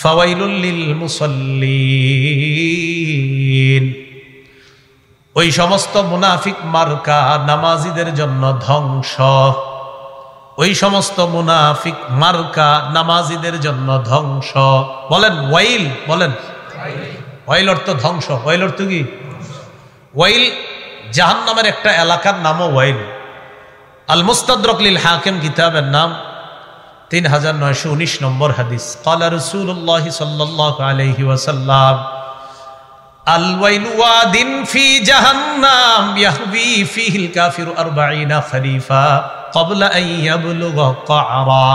ফাওয়াইলুল লিল মুসাল্লিন, ওই সমস্ত মুনাফিক মার্কা নামাজিদের জন্য ধ্বংস। ওই সমস্ত মুনাফিক মার্কা নামাজিদের জন্য ধ্বংস। বলেন ওয়াইল, বলেন ওয়াইল অর্থ ধ্বংস। ওয়াইল অর্থ কি? ওয়াইল জাহান্নামের একটা এলাকার নামও ওয়াইল। আল মুস্তাদরাক লিল হাকিম কিতাবের নাম, 3919 নম্বর হাদিস। ক্বালা রাসূলুল্লাহ সাল্লাল্লাহু আলাইহি ওয়াসাল্লাম আল ওয়াইলু ওয়াদিন ফি জাহান্নাম ইয়াহবি ফিহিল কাফিরু 40 খরিফা ক্বাবলা আন ইয়াবলুগা ক্বারা।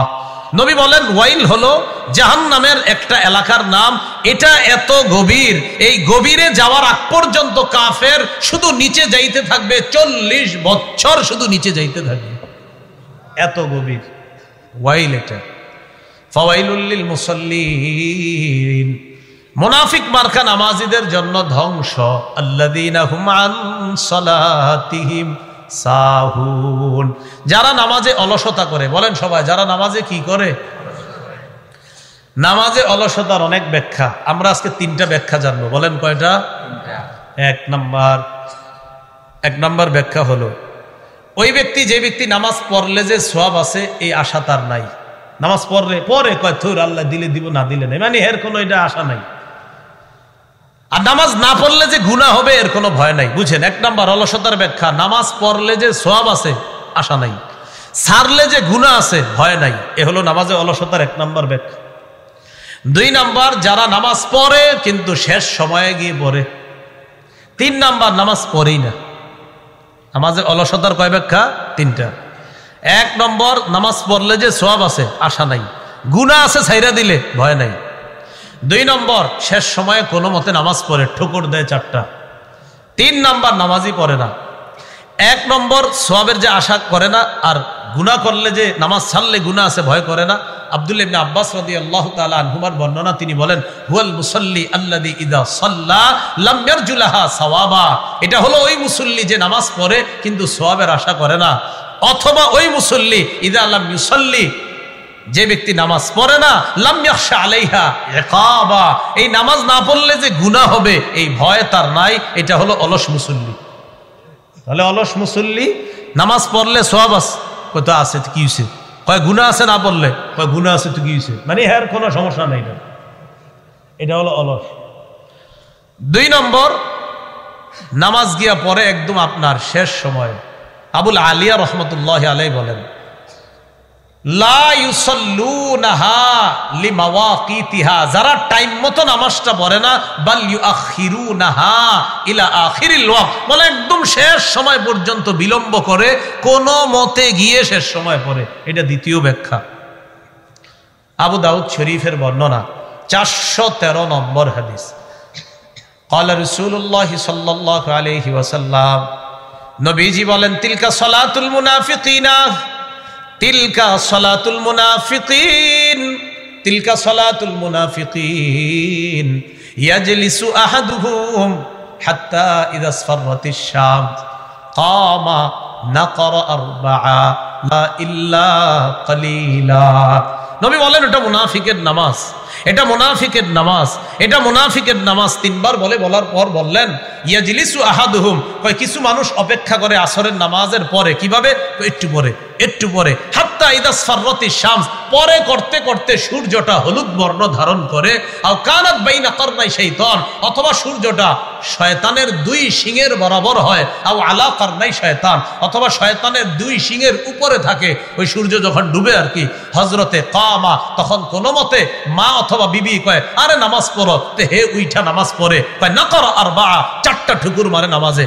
নবী বলেন ওয়াইল হলো জাহান্নামের একটা এলাকার নাম। এটা এত গভীর, এই গভীরে যাওয়ার আগ পর্যন্ত কাফের শুধু নিচে যাইতে থাকবে, 40 বছর শুধু নিচে যাইতে থাকবে, এত গভীর ওয়াইল এটা। ফাওয়াইলুল লিল মুসাল্লিন, মুনাফিক মার্কা নামাজিদের জন্য ধ্বংস। আল্লাযীনা হুম আন সালাতিহিম সাহুন, যারা নামাজে অলসতা করে। বলেন সবাই, যারা নামাজে কি করে? নামাজে অলসতার অনেক ব্যাখ্যা, আমরা আজকে 3টা ব্যাখ্যা জানবো। বলেন কয়টা? এক নাম্বার ব্যাখ্যা হলো, ওই ব্যক্তি, যে ব্যক্তি নামাজ পড়লে যে সওয়াব আছে এই আশা তার নাই। নামাজ পরে কয় থুর আল্লাহ দিলে দিব, না দিলে নাই, মানে এর কোনো এটা আশা নাই। আর নামাজ না পড়লে যে গুনাহ হবে এর কোনো ভয় নাই। বুঝেন, 1 নাম্বার অলসতার ব্যাখ্যা, নামাজ পড়লে যে সওয়াব আছে আশা নাই, ছাড়লে যে গুনাহ আছে ভয় নাই। এ হলো নামাজে অলসতার 1 নাম্বার ব্যাখ্যা। 2 নাম্বার, যারা নামাজ পড়ে কিন্তু শেষ সময়ে গিয়ে পড়ে। 3 নাম্বার, নামাজ পড়েই না। নামাজে অলসতার কয় ব্যাখ্যা? 3টা। 1 নম্বর, নামাজ পড়লে যে সওয়াব আছে আশা নাই, গুনাহ আছে ছাইরা দিলে ভয় নাই। 2 নম্বর, শেষ সময়ে কোনো মতে নামাজ পড়ে, ঠোকর দেয় 4টা। 3 নাম্বার, নামাজই পড়ে না। 1 নম্বর, সওয়াবের যে আশা করে না, আর গুনাহ করলে যে নামাজ ছাড়লে গুনাহ আছে ভয় করে না। আব্দুল্লাহ ইবনে আব্বাস রাদিয়াল্লাহু তাআলা আনহুমার বর্ণনা, তিনি বলেন হুয়াল মুসাল্লি আল্লাযী ইযা সাল্লা লাম ইয়ারজুলাহা সাওয়াবা, এটা হলো ওই মুসল্লি যে নামাজ পড়ে কিন্তু সওয়াবের আশা করে না। অথবা ওই মুসল্লি ইযা লাম ইউসাল্লি, যে ব্যক্তি নামাজ পড়ে না, লাম ইয়াখশা আলাইহা ইকাবা, এই নামাজ না পড়লে যে গুনাহ হবে এই ভয় তার নাই। এটা হলো অলস মুসল্লি। তাহলে অলস মুসল্লি নামাজ পড়লে সওয়াব আছে, কত আছে কি হইছে, কয় গুনাহ আছে, না পড়লে কয় গুনাহ আছে তো কি হইছে, মানে এর কোনো সমস্যা নাই। এটা হলো অলস। 2 নম্বর, নামাজ গিয়া পরে একদম আপনার শেষ সময়। আবুল আলিয়া রাহমাতুল্লাহি আলাইহি বলেন লা ইউসাল্লুনাহা লিমাওয়াকিতিহা, যারা টাইম মতো নামাজটা পড়ে না, বাল ইউআখিরুনাহা ইলা আখিরিল ওয়াক্ত, বলে একদম শেষ সময় পর্যন্ত বিলম্ব করে, কোন মতে গিয়ে শেষ সময় পড়ে। এটা 2য় ব্যাখ্যা। আবু দাউদ শরীফের বর্ণনা, 413 নম্বর হাদিস। ক্বালা রাসূলুল্লাহ সাল্লাল্লাহু আলাইহি ওয়াসাল্লাম, নবীজি বলেন তিলকা সালাতুল মুনাফিকিনা, তিলকা সালাতুল মুনাফিকিন, তিলকা সালাতুল মুনাফিকিন ইয়াজলিসু আহাদুহুম হাত্তা ইযা আসফারাতিশ শামস কামা নাকরা 4 লা ইল্লা কালিলা। নবী বলেন এটা মুনাফিকের নামাজ, এটা মুনাফিকের নামাজ, এটা মুনাফিকের নামাজ। 3 বার বলার পর বললেন ইয়াজলিসু আহাদুহুম, কয় কিছু মানুষ অপেক্ষা করে আসরের নামাজের পরে। কিভাবে? একটু পরে হাত্তা ইযা আসফারাতিশ শামস, পরে করতে করতে সূর্যটা হলুদ বর্ণ ধারণ করে। আও কানাত বাইনা কারনাই শাইতান, অথবা সূর্যটা শয়তানের 2 শিঙের বরাবর হয়। আও আলা কারনাই শয়তান, অথবা শয়তানের 2 শিঙের উপরে থাকে। ওই সূর্য যখন ডুবে আর কি, হযরতে কামা, তখন কোনো মতে মা অথবা বিবি কয় আরে নামাজ পড়ো, তে হে উইঠা নামাজ পড়ে, কয় নাকরা 4, 4টা ঠুকুর মারে নামাজে,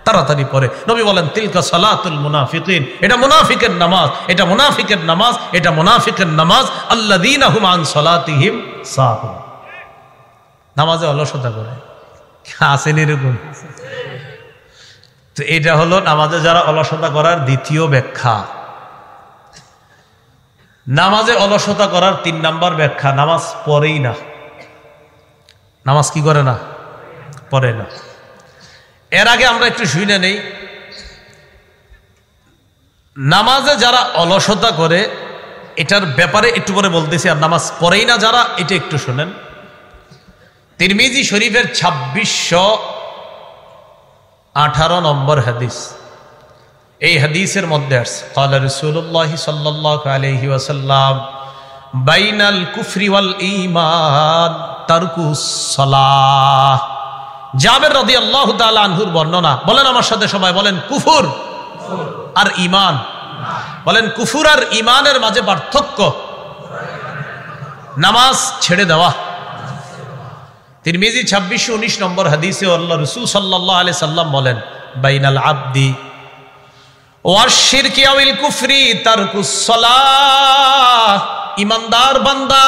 তাড়াতাড়ি পড়ে। নবী বলেন তিলকা সালাতুল মুনাফিকিন, এটা মুনাফিকের নামাজ, এটা মুনাফিকের নামাজ, এটা মুনাফিকের নামাজ। আল্লাযীনা হুম আন সালাতিহিম সাহুন, নামাজে অলসতা করে। আসেন এরকম? তো এটা হলো নামাজে যারা অলসতা করার 2য় ব্যাখ্যা। নামাজে অলসতা করার 3 নাম্বার ব্যাখ্যা, নামাজ পড়েই না। নামাজ কি করে না? পড়ে না। এর আগে আমরা একটু শুনে নেই, নামাজে যারা অলসতা করে এটার ব্যাপারে একটু পরে বলতেছি, আর নামাজ পড়েই না যারা, এটা একটু শোনেন। তিরমিজি শরীফের 2618 নম্বর হাদিস, এই হাদিসের মধ্যে আসছে ক্বালা রাসূলুল্লাহ সাল্লাল্লাহু আলাইহি ওয়াসাল্লাম বাইনাল কুফরি ওয়াল ঈমান তারকুস সালাহ। জাবের রাদিয়াল্লাহু তাআলা আনহুর বর্ণনা, বলেন আমার সাথে সবাই বলেন, কুফর আর ঈমান। বলেন কুফর আর ঈমানের মাঝে পার্থক্য নামাজ ছেড়ে দেওয়া। তিরমিজি 2619 নম্বর হাদিসে আল্লাহ রাসূল সাল্লাল্লাহু আলাইহি সাল্লাম বলেন, বাইনাল আবদি ওয়াশ শিরকি আওয়াল কুফরি তারকুস সালাহ। ইমানদার বান্দা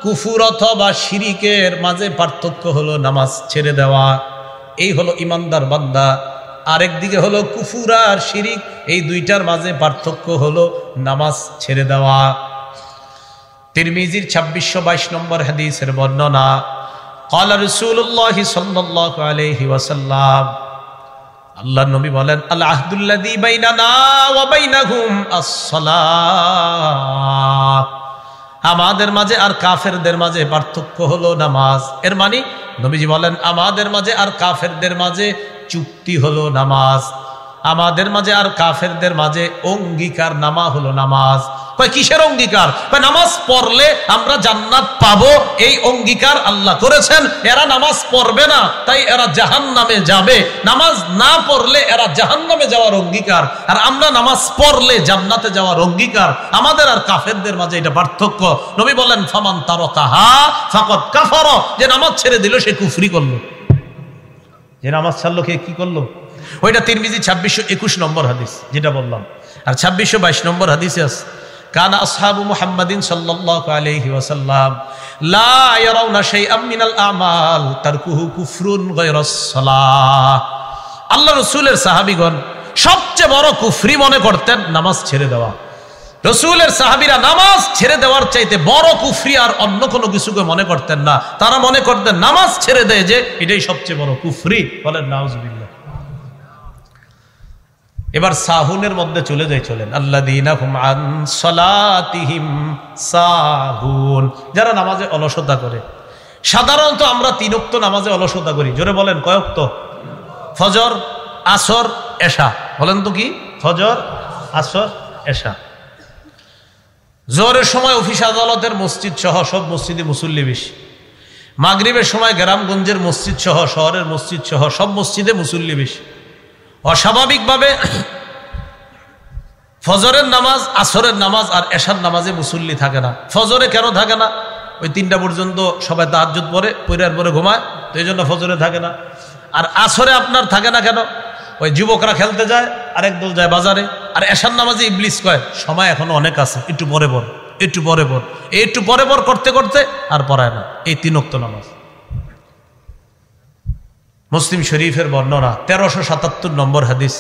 কুফর অথবা শিরিকের মাঝে পার্থক্য হলো নামাজ ছেড়ে দেওয়া, এই হলো ইমানদার বান্দা। আরেকদিকে হলো কুফর আর শিরিক, এই দুইটার মাঝে পার্থক্য হলো নামাজ ছেড়ে দেওয়া। তিরমিজির 2622 নম্বর হাদিসের বর্ণনা, ক্বালা রাসূলুল্লাহ সাল্লাল্লাহু আলাইহি ওয়াসাল্লাম, আল্লাহর নবী বলেন, আল আহদুল্লাযী বাইনানা ওয়া বাইনাহুম আস-সালাহ। আমাদের মাঝে আর কাফেরদের মাঝে পার্থক্য হলো নামাজ। এর মানে নবীজি বলেন, আমাদের মাঝে আর কাফেরদের মাঝে চুক্তি হলো নামাজ, আমাদের মাঝে আর কাফেরদের মাঝে অঙ্গীকার নামা হলো নামাজ। কয় কিসের অঙ্গীকার? কয় নামাজ পড়লে আমরা জান্নাত পাবো, এই অঙ্গীকার আল্লাহ করেছেন। এরা নামাজ পড়বে না তাই এরা জাহান্নামে যাবে, নামাজ না পড়লে এরা জাহান্নামে যাওয়ার অঙ্গীকার, আর আমরা নামাজ পড়লে জান্নাতে যাওয়ার অঙ্গীকার। আমাদের আর কাফেরদের মাঝে এটা পার্থক্য। নবী বলেন, ফামান তারাকাহা ফাকাদ কাফারা, যে নামাজ ছেড়ে দিল সে কুফরি করলো। যে নামাজ ছাড়লো কে কি করলো? ওইটা তিরমিজি 2621 নম্বর হাদিস যেটা বললাম। আর 2622 নম্বর হাদিসে আছে, কানা আসহাবু মুহাম্মাদিন সাল্লাল্লাহু আলাইহি ওয়াসাল্লাম লা ইয়ারাউনা শাইআম মিনাল আমাল তারকুহু কুফরুন গায়রাস সালাহ। আল্লাহ রাসূলের সাহাবীগণ সবচেয়ে বড় কুফরি মনে করতেন নামাজ ছেড়ে দেওয়া। রাসূলের সাহাবীরা নামাজ ছেড়ে দেওয়ার চাইতে বড় কুফরি আর অন্য কোনো কিছুকে মনে করতেন না। তারা মনে করতেন নামাজ ছেড়ে দেয় যে এটাই সবচেয়ে বড় কুফরি। বলেন নাউজুবিল্লাহ। এবার সাহুনের মধ্যে চলে যাই, চলেন। আল্লাযীনা হুম আন সালাতিহিম সাহুন, যারা নামাজে অলসতা করে। সাধারণত আমরা 3 ওয়াক্ত নামাজে অলসতা করি। জোরে বলেন কয় ওয়াক্ত? ফজর, আসর, এশা। বলেন তো কি? ফজর, আসর, এশা। জোহরের সময় অফিস আদালতের মসজিদ সহ সব মসজিদে মুসল্লি বেশি। মাগরিবের সময় গ্রামগঞ্জের মসজিদ সহ শহরের মসজিদ সহ সব মসজিদে মুসল্লি বেশি। অস্বাভাবিকভাবে ফজরের নামাজ, আসরের নামাজ আর এশার নামাজে মুসল্লি থাকে না। ফজরে কেন থাকে না? ওই 3টা পর্যন্ত সবাই তাহাজ্জুদ পড়ে, পড়ার পরে ঘুমায়, তো এই জন্য ফজরে থাকে না। আর আসরে আপনার থাকে না কেন? ওই যুবকরা খেলতে যায়, আরেক দল যায় বাজারে। আর এশার নামাজে ইবলিস কয় সময় এখনো অনেক আছে, একটু পরে পর, একটু পরে পর, একটু পরে পর করতে করতে আর পড়ায় না। এই 3 ওয়াক্ত নামাজ। মুসলিম শরীফের বর্ণনা 1377 নম্বর হাদিস,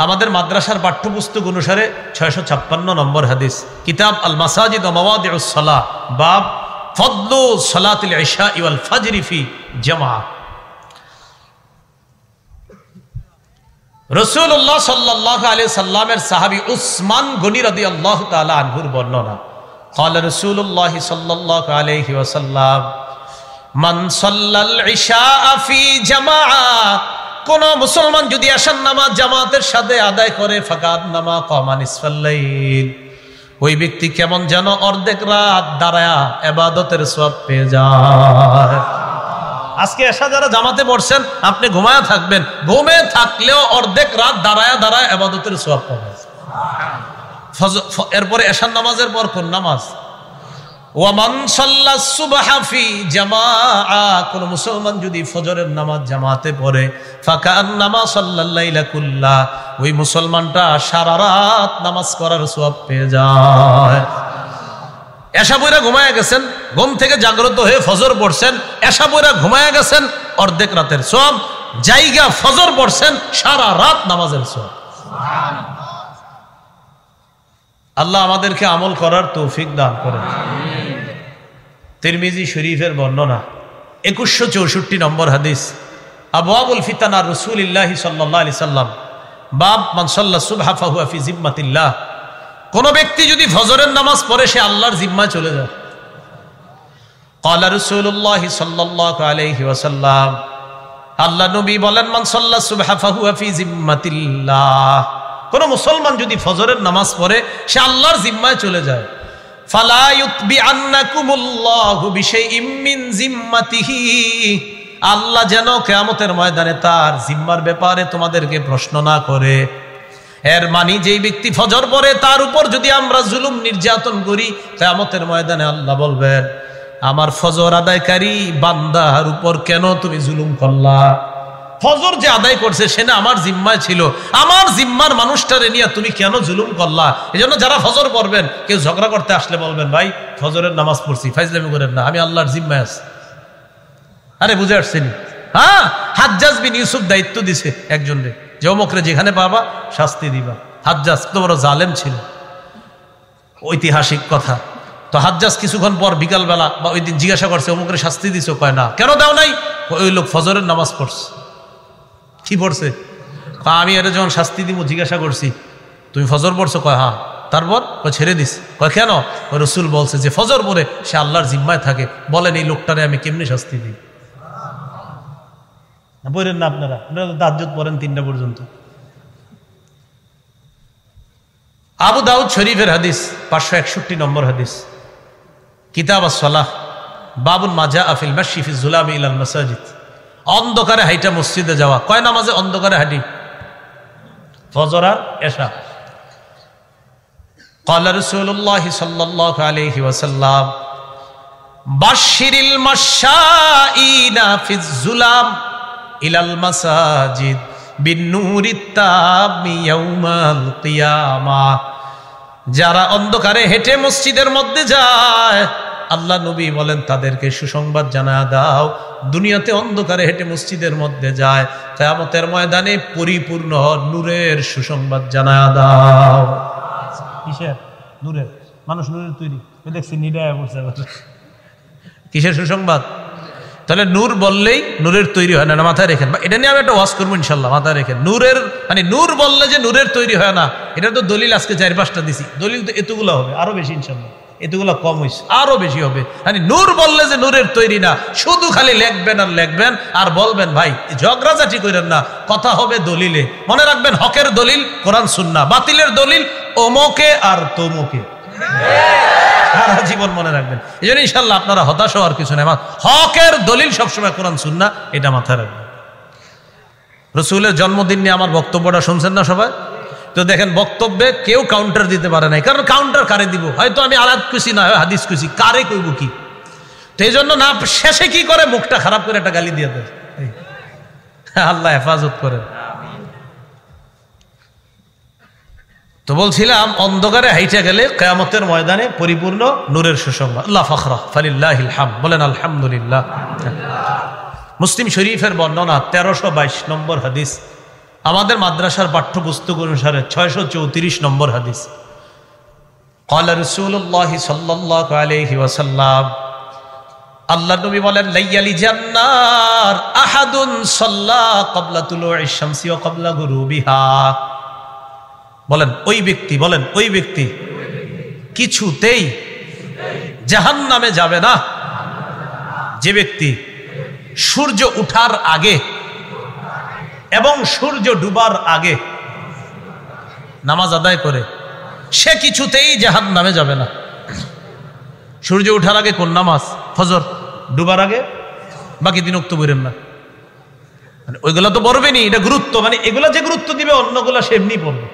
আমাদের মাদ্রাসার পাঠ্যপুস্তক অনুসারে 656 নম্বর হাদিস, কিতাব আল মাসাজিদ ওয়া মাওয়াদিউস সালাহ, বাব ফদলু সালাতিল ইশা ওয়াল ফাজরি ফি জামা। রাসূলুল্লাহ সাল্লাল্লাহু আলাইহি সাল্লামের সাহাবী উসমান গনি রাদিয়াল্লাহু তাআলা আনহুর বর্ণনা, ক্বালা রাসূলুল্লাহ সাল্লাল্লাহু আলাইহি ওয়াসাল্লাম মান সাল্লাল ইশা ফি জামাআ, কোন মুসলমান যদি এশার নামাজ জামাতের সাথে আদায় করে, ফাকাদ নামা কামা নিসফাল লাইল, ওই ব্যক্তি কেমন যেন অর্ধেক রাত দাঁড়ায়া ইবাদতের সওয়াব পেয়ে যায়। আজকে এশা যারা জামাতে পড়ছেন, আপনি ঘুমায়া থাকবেন, ঘুমে থাকলেও অর্ধেক রাত দাঁড়ায়া দাঁড়ায়া ইবাদতের সওয়াব পাবেন। এরপরে এশার নামাজের পর কোন নামাজ? ওয়ামান সাল্লাস সুবহা ফি জামাআ, কোন মুসলমান যদি ফজরের নামাজ জামাতে পড়ে, ফাকান্নামা সাল্লাল লাইলা কুল্লা, ওই মুসলমানটা সারা রাত নামাজ পড়ার সওয়াব পেয়ে যায়। এশা পড়া ঘুমায়া গেছেন, ঘুম থেকে জাগ্রত হয়ে ফজর পড়ছেন, এশা পড়া ঘুমায়া গেছেন, অর্ধেক রাতের সওয়াব। জায়গা ফজর পড়ছেন, সারা রাত নামাজের সওয়াব। আল্লাহ আমাদেরকে আমল করার তৌফিক দান করেন। তিরমিজি শরীফের বর্ণনা 2164 নম্বর হাদিস, আবওয়াবুল ফিতানা রাসূলিল্লাহি সাল্লাল্লাহু আলাইহি সাল্লাম, বাব মান সাল্লা সুবহা ফাহুয়া ফি জিম্মাতিল্লাহ। কোন ব্যক্তি যদি ফজরের নামাজ পড়ে সে আল্লাহর জিম্মায় চলে যায়। ক্বালা রাসূলুল্লাহ সাল্লাল্লাহু আলাইহি ওয়াসাল্লাম, আল্লাহ নবী বলেন, মান সাল্লা সুবহা ফাহুয়া ফি জিম্মাতিল্লাহ, কোন মুসলমান যদি ফজরের নামাজ পড়ে সে আল্লাহর জিম্মায় চলে যায়। ফালা ইউতবিআন্নাকুমুল্লাহু বিশাইইম মিন জিম্মাতিহি, আল্লাহ যেন কিয়ামতের ময়দানে তার জিম্মার ব্যাপারে তোমাদেরকে প্রশ্ন না করে। এর মানে যেই ব্যক্তি ফজর পড়ে তার উপর যদি আমরা জুলুম নির্যাতন করি, কিয়ামতের ময়দানে আল্লাহ বলবেন, আমার ফজর আদায়কারী বান্দার উপর কেন তুমি জুলুম করলা? ফজর যে আদায় করছে সে না আমার জিম্মায় ছিল, আমার জিম্মার মানুষটারে নিয়ে তুমি কেন জুলুম করলা? এজন্য যারা ফজর পড়বেন, কেউ ঝগড়া করতে আসলে বলবেন, ভাই ফজরের নামাজ পড়ছি, ফাইজলামি করেন না, আমি আল্লাহর জিম্মায় আছি। আরে বুঝে আসছেন? হ্যাঁ, হাজ্জাজ বিন ইউসুফ দায়িত্ব দিছে একজনরে, যে অমুকরে যেখানে পাবা শাস্তি দিবা। হাজ্জাজ তো বড় জালেম ছিল, ঐতিহাসিক কথা। তো হাজ্জাজ কিছুক্ষণ পর বিকালবেলা বা ওই দিন জিজ্ঞাসা করছে, অমুকরে শাস্তি দিছো? কয় না। কেন দাও নাই? ওই লোক ফজরের নামাজ পড়ছে। কি পড়ছে? আমি এটা যখন শাস্তি দিব জিজ্ঞাসা করছি, তুমি ফজর পড়ছো? কয় হ্যাঁ। তারপর ছেড়ে দিস। কয় কেন? ওই রসুল বলছে যে ফজর পড়ে সে আল্লাহর জিম্মায় থাকে, বলেন এই লোকটারে আমি কেমনি শাস্তি দিই? বলেন না আপনারা, আপনারা তাহাজ্জুদ পড়েন 3টা পর্যন্ত। আবু দাউদ শরীফের হাদিস, 561 নম্বর হাদিস, কিতাব আস-সালাহ, বাবুন মা জাআ ফিল মাশি ফি যুলামি ইলাল মাসাজিদ। অন্ধকারে হাইটা মসজিদে যাওয়া। কয় নামাজে অন্ধকারে হাঁটি? ফজর আর এশা। ক্বালা রাসূলুল্লাহ সাল্লাল্লাহু আলাইহি ওয়াসাল্লাম, বাশশিরিল মাশাঈনা ফিজ যুলাম ইলাল মাসাজিদ বিন-নূরিত তামি ইয়াউমাল কিয়ামাহ। যারা অন্ধকারে হেঁটে মসজিদের মধ্যে যায়, আল্লাহ নবী বলেন তাদেরকে সুসংবাদ জানায় দাও, দুনিয়াতে অন্ধকারে হেঁটে মসজিদের মধ্যে যায়, কিয়ামতের ময়দানে পরিপূর্ণ নূরের সুসংবাদ জানায় দাও। কিসের? নূরের। মানুষ নূরের তৈরি, দেখছি নিডায় বসে। কিসের সুসংবাদ? তাহলে নূর বললেই নূরের তৈরি হয় না, মাথায় রেখেন। এটা নিয়ে আমি একটা ওয়াজ করবো ইনশাল্লাহ, মাথায় রেখেন। নূরের মানে নূর বললে যে নূরের তৈরি হয় না, এটা তো দলিল আজকে 4-5টা দিছি। দলিল তো এতগুলো হবে, আরো বেশি ইনশাল্লাহ, এতগুলো কম হয়েছে, আরো বেশি হবে। মানে নূর বললে যে নূরের তৈরি না, শুধু খালি লেখবেন আর লেখবেন আর বলবেন, ভাই ঝগড়াঝাটি করেন না, কথা হবে দলিলে। মনে রাখবেন, হকের দলিল কোরআন সুন্নাহ, বাতিলের দলিল ওমকে আর তোমকে। সারা জীবন মনে রাখবেন। এই জন্য ইনশাল্লাহ আপনারা হতাশ হওয়ার কিছু নেই, হকের দলিল সবসময় কোরআন সুন্নাহ, এটা মাথায় রাখবেন। রসুলের জন্মদিন নিয়ে আমার বক্তব্যটা শুনছেন না সবাই? তো দেখেন, বক্তব্যে কেউ কাউন্টার দিতে পারে নাই, কারণ কাউন্টার কারে দিব? হয়তো আমি আলাদ খুশি না হয় হাদিস খুশি, কারে কইব কি? তো এই জন্য না, শেষে কি করে মুখটা খারাপ করে একটা গালি দিয়ে দেয়। আল্লাহ হেফাজত করেন। তো বলছিলাম, অন্ধকারে হাইটা গেলে কিয়ামতের ময়দানে পরিপূর্ণ নূরের সুসংবাদ। আল্লাহ ফাখরা ফালিল্লাহিল হামদ, বলেন আলহামদুলিল্লাহ। মুসলিম শরীফের বর্ণনা, 1322 নম্বর হাদিস, আমাদের মাদ্রাসার পাঠ্যপুস্তক অনুসারে 634 নম্বর হাদিস। ক্বালা রাসূলুল্লাহ সাল্লাল্লাহু আলাইহি ওয়াসাল্লাম, আল্লাহ নবী বলেন, লাইয়ালি জান্নার আহাদুন সাল্লা ক্বাবলা তুলুইশ শামসি ওয়া ক্বাবলা গুরুবিহা। বলেন ওই ব্যক্তি, বলেন ওই ব্যক্তি কিছুতেই জাহান্নামে যাবে না যে ব্যক্তি সূর্য উঠার আগে এবং সূর্য ডুবার আগে নামাজ আদায় করে, সে কিছুতেই জাহান্নামে যাবে না। সূর্য উঠার আগে কোন নামাজ? ফজর। ডুবার আগে বাকি 3 ওয়াক্ত পড়েন না, মানে ওইগুলা তো পড়বেনি, এটা গুরুত্ব, মানে এগুলা যে গুরুত্ব দিবে অন্যগুলা সে এমনি পড়বে।